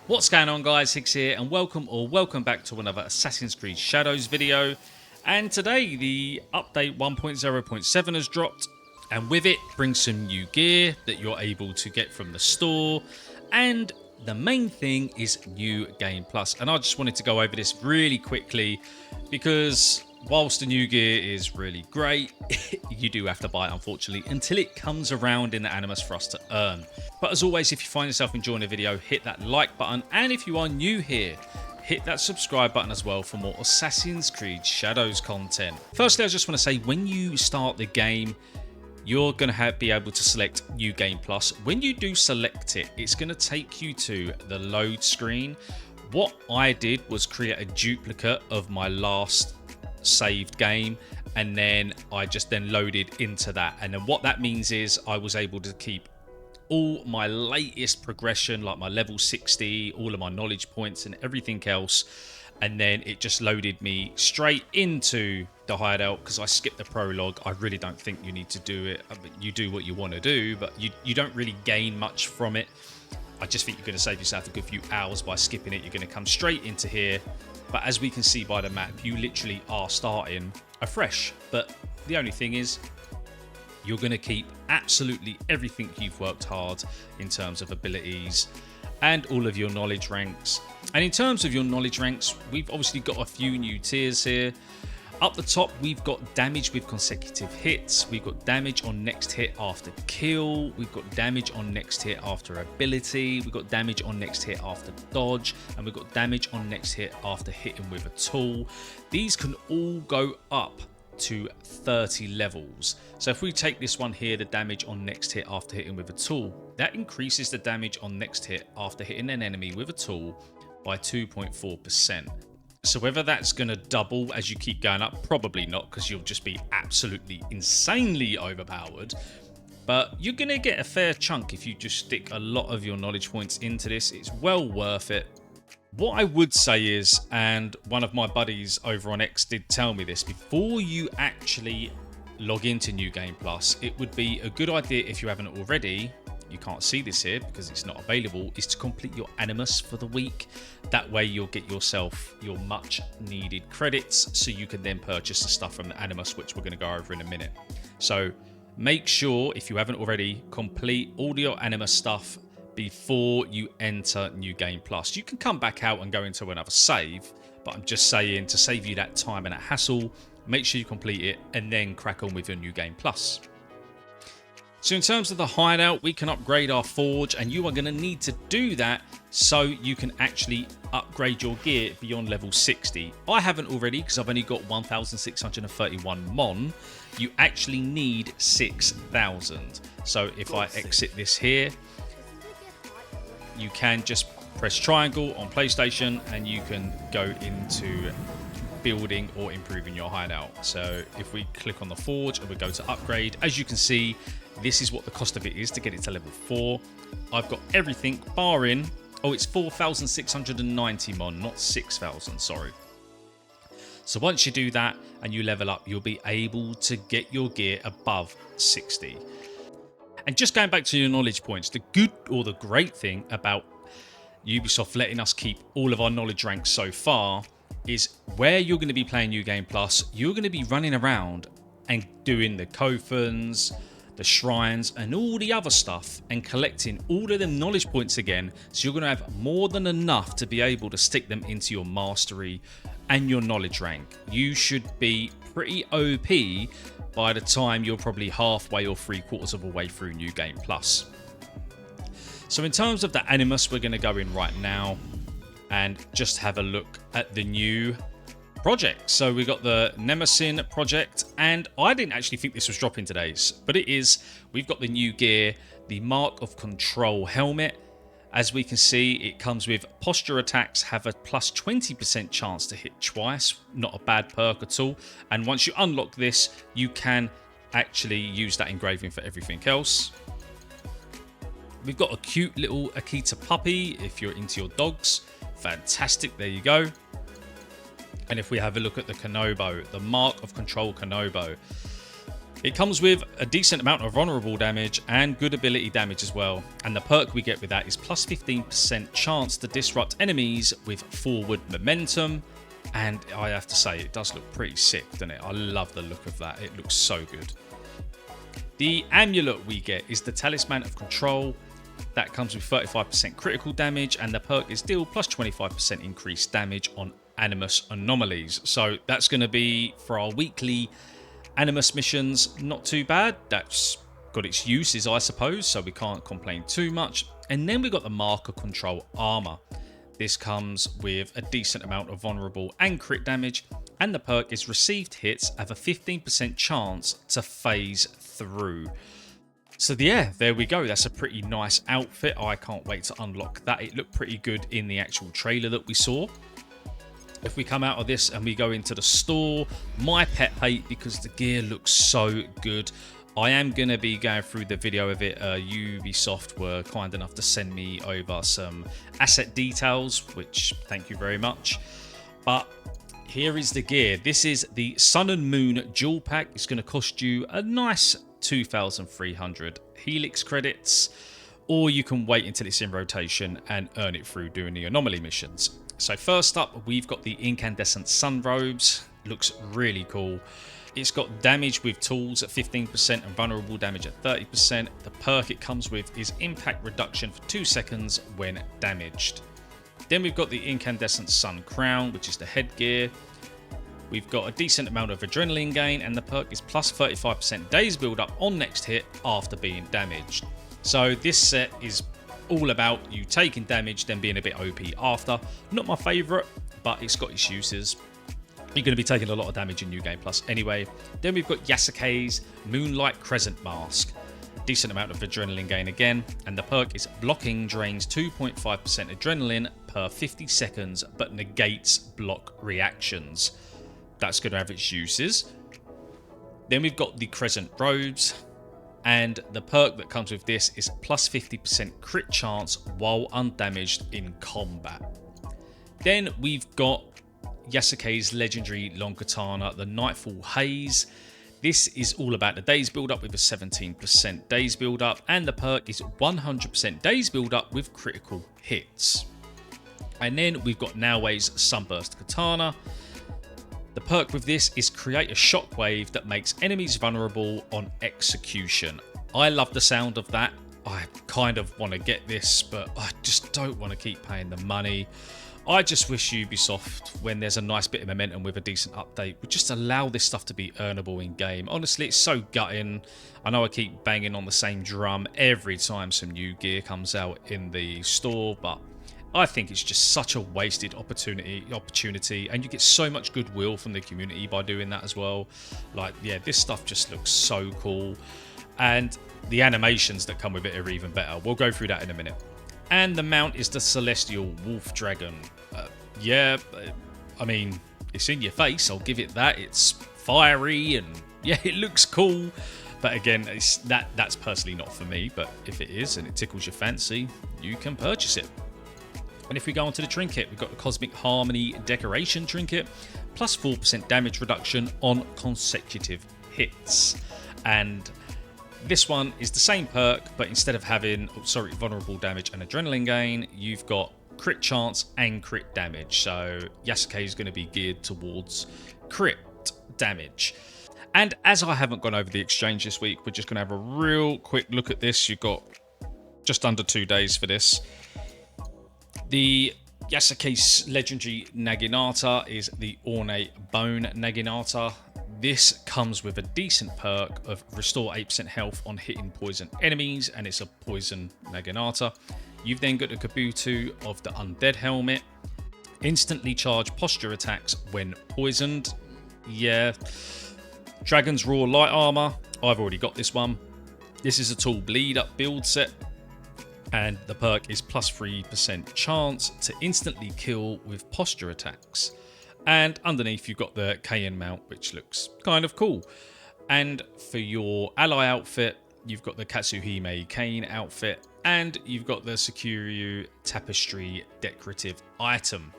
What's going on, guys? Higgs here, and welcome back to another Assassin's Creed Shadows video. And today the update 1.0.7 has dropped, and with it brings some new gear that you're able to get from the store, and the main thing is new game plus. And I just wanted to go over this really quickly because whilst the new gear is really great, you do have to buy it, unfortunately, until it comes around in the Animus for us to earn. But as always, if you find yourself enjoying the video, hit that like button. And if you are new here, hit that subscribe button as well for more Assassin's Creed Shadows content. Firstly, I just want to say, when you start the game, you're going to be able to select New Game Plus. When you do select it, it's going to take you to the load screen. What I did was create a duplicate of my last saved game, and then I just loaded into that. And then what that means is I was able to keep all my latest progression, like my level 60, all of my knowledge points and everything else. And then it just loaded me straight into the hideout because I skipped the prologue. I really don't think you need to do it. I mean, you do what you want to do, but you don't really gain much from it. I just think you're going to save yourself a good few hours by skipping it. You're going to come straight into here. But as we can see by the map, you literally are starting afresh. But the only thing is, you're going to keep absolutely everything you've worked hard in terms of abilities and all of your knowledge ranks. And in terms of your knowledge ranks, we've obviously got a few new tiers here. Up the top, we've got damage with consecutive hits. We've got damage on next hit after kill. We've got damage on next hit after ability. We've got damage on next hit after dodge. And we've got damage on next hit after hitting with a tool. These can all go up to 30 levels. So if we take this one here, the damage on next hit after hitting with a tool, that increases the damage on next hit after hitting an enemy with a tool by 2.4%. So whether that's going to double as you keep going up, probably not, because you'll just be absolutely insanely overpowered. But you're going to get a fair chunk if you just stick a lot of your knowledge points into this. It's well worth it. What I would say is, and one of my buddies over on X did tell me this, before you actually log into New Game Plus, it would be a good idea, if you haven't already, you can't see this here because it's not available, is to complete your Animus for the week. That way you'll get yourself your much needed credits, so you can then purchase the stuff from the Animus, which we're going to go over in a minute. So make sure, if you haven't already, complete all your Animus stuff before you enter New Game Plus. You can come back out and go into another save, but I'm just saying, to save you that time and that hassle, make sure you complete it and then crack on with your New Game Plus. So in terms of the hideout, we can upgrade our forge, and you are going to need to do that so you can actually upgrade your gear beyond level 60. I haven't already because I've only got 1,631 Mon. You actually need 6,000. So if I exit this here, you can just press triangle on PlayStation and you can go into building or improving your hideout. So if we click on the forge and we go to upgrade, as you can see, this is what the cost of it is to get it to level 4. I've got everything barring, oh, it's 4,690 Mon, not 6,000, sorry. So once you do that and you level up, you'll be able to get your gear above 60. And just going back to your knowledge points, the good or the great thing about Ubisoft letting us keep all of our knowledge ranks so far is where you're going to be playing New Game Plus, you're going to be running around and doing the coffins, the shrines and all the other stuff and collecting all of them knowledge points again. So you're going to have more than enough to be able to stick them into your mastery and your knowledge rank. You should be pretty OP by the time you're probably halfway or 3/4 of a way through New Game Plus. So in terms of the Animus, we're going to go in right now and just have a look at the new project. So we got the Nemesis project, and I didn't actually think this was dropping today, but it is. We've got the new gear, the Mark of Control helmet. As we can see, it comes with posture attacks have a plus 20% chance to hit twice. Not a bad perk at all. And once you unlock this, you can actually use that engraving for everything else. We've got a cute little Akita puppy if you're into your dogs. Fantastic, there you go. And if we have a look at the Konobo, the Mark of Control Konobo, It comes with a decent amount of vulnerable damage and good ability damage as well. And the perk we get with that is plus 15% chance to disrupt enemies with forward momentum. And I have to say, it does look pretty sick, doesn't it? I love the look of that. It looks so good. The amulet we get is the Talisman of Control. That comes with 35% critical damage, and the perk is still plus 25% increased damage on Animus anomalies. So that's going to be for our weekly Animus missions. Not too bad. That's got its uses, I suppose, so we can't complain too much. And then we've got the Marker Control armor. This comes with a decent amount of vulnerable and crit damage, and the perk is received hits have a 15% chance to phase through. So yeah, there we go. That's a pretty nice outfit. I can't wait to unlock that. It looked pretty good in the actual trailer that we saw. If we come out of this and we go into the store, my pet hate, because the gear looks so good. I am going to be going through the video of it. Ubisoft were kind enough to send me over some asset details, which thank you very much. But here is the gear. This is the Sun and Moon Dual Pack. It's going to cost you a nice 2,300 Helix credits, or you can wait until it's in rotation and earn it through doing the anomaly missions. So first up, we've got the incandescent sun robes. Looks really cool. It's got damage with tools at 15% and vulnerable damage at 30%. The perk it comes with is impact reduction for 2 seconds when damaged. Then we've got the incandescent sun crown, which is the headgear. We've got a decent amount of adrenaline gain, and the perk is plus 35% days build up on next hit after being damaged. So this set is all about you taking damage, then being a bit OP after. Not my favourite, but it's got its uses. You're going to be taking a lot of damage in New Game Plus anyway. Then we've got Yasuke's Moonlight Crescent Mask. Decent amount of adrenaline gain again, and the perk is blocking drains 2.5% adrenaline per 50 seconds, but negates block reactions. That's going to have its uses. Then we've got the Crescent Robes, and the perk that comes with this is plus 50% crit chance while undamaged in combat. Then we've got Yasuke's legendary long katana, the Nightfall Haze. This is all about the days build up with a 17% days build up, and the perk is 100% days build up with critical hits. And then we've got Naoe's Sunburst Katana. The perk with this is create a shockwave that makes enemies vulnerable on execution. I love the sound of that. I kind of want to get this, but I just don't want to keep paying the money. I just wish Ubisoft, when there's a nice bit of momentum with a decent update, would just allow this stuff to be earnable in game. Honestly, it's so gutting. I know I keep banging on the same drum every time some new gear comes out in the store, but I think it's just such a wasted opportunity, and you get so much goodwill from the community by doing that as well. Like, yeah, this stuff just looks so cool, and the animations that come with it are even better. We'll go through that in a minute. And the mount is the Celestial Wolf Dragon. I mean, it's in your face, I'll give it that. It's fiery, and yeah, it looks cool. But again, that's personally not for me, but if it is and it tickles your fancy, you can purchase it. And if we go on to the trinket, we've got the Cosmic Harmony Decoration Trinket, plus 4% damage reduction on consecutive hits. And this one is the same perk, but instead of having, vulnerable damage and adrenaline gain, you've got crit chance and crit damage. So Yasuke is going to be geared towards crit damage. And as I haven't gone over the exchange this week, we're just going to have a real quick look at this. You've got just under 2 days for this. The Yasuke's legendary Naginata is the Ornate Bone Naginata. This comes with a decent perk of restore 8% health on hitting poison enemies, and it's a poison Naginata. You've then got the Kabuto of the Undead Helmet. Instantly charge posture attacks when poisoned. Yeah. Dragon's Roar Light Armor. I've already got this one. This is a tool bleed up build set, and the perk is plus 3% chance to instantly kill with posture attacks. And underneath you've got the Kayan mount, which looks kind of cool. And for your ally outfit, you've got the Katsuhime Kane outfit, and you've got the Sukuryu Tapestry decorative item.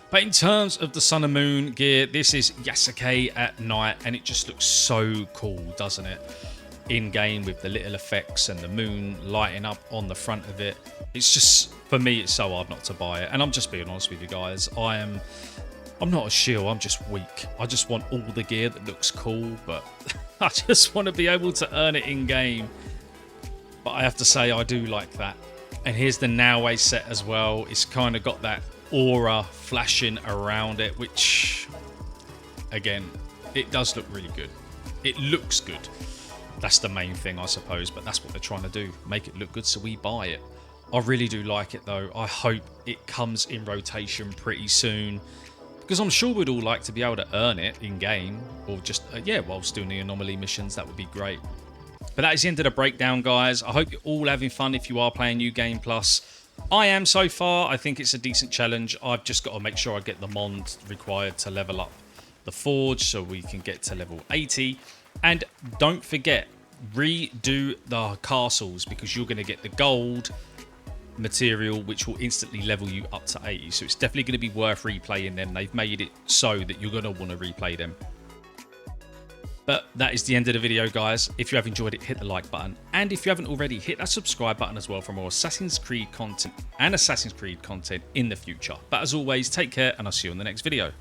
But in terms of the Sun and Moon gear, this is Yasuke at night, and it just looks so cool, doesn't it? In game with the little effects and the moon lighting up on the front of it. It's just, for me, it's so hard not to buy it. And I'm just being honest with you guys. I'm not a shill, I'm just weak. I just want all the gear that looks cool, but I just want to be able to earn it in game. But I have to say, I do like that. And here's the Naue set as well. It's kind of got that aura flashing around it, which, again, it does look really good. It looks good. That's the main thing, I suppose, but that's what they're trying to do. Make it look good so we buy it. I really do like it, though. I hope it comes in rotation pretty soon, because I'm sure we'd all like to be able to earn it in-game, or just, yeah, whilst doing the anomaly missions. That would be great. But that is the end of the breakdown, guys. I hope you're all having fun if you are playing New Game Plus. I am so far. I think it's a decent challenge. I've just got to make sure I get the mod required to level up the Forge so we can get to level 80. And don't forget, redo the castles, because you're going to get the gold material, which will instantly level you up to 80. So it's definitely going to be worth replaying them. They've made it so that you're going to want to replay them. But that is the end of the video, guys. If you have enjoyed it, hit the like button. And if you haven't already, hit that subscribe button as well for more Assassin's Creed content and Assassin's Creed content in the future. But as always, take care, and I'll see you in the next video.